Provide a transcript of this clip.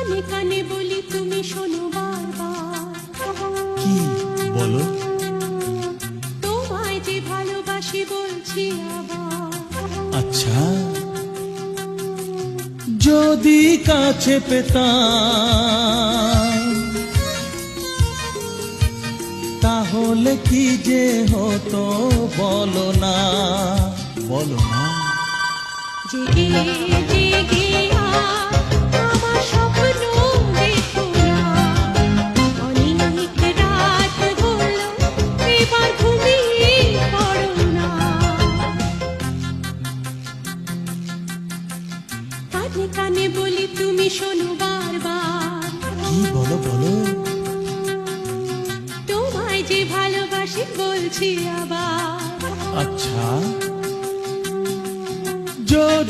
কানে কানে বলি তুমি শোনো বারবার, কি বলো? তোমায় যে ভালোবাসি বলছি আবার। আচ্ছা, যদি কাছে পেতাম তাহলে কি যে হতো বলো না, বলো না। জেগে জেগে আর আমার স্বপ্ন দেখো না, অনেক রাত হলো এবার ঘুমিয়ে পড়ো না। কানে কানে বলি তুমি শোনো বারবার, কি বলো বলো? তোমায় যে ভালোবাসি বলছি আবার। আচ্ছা, যদি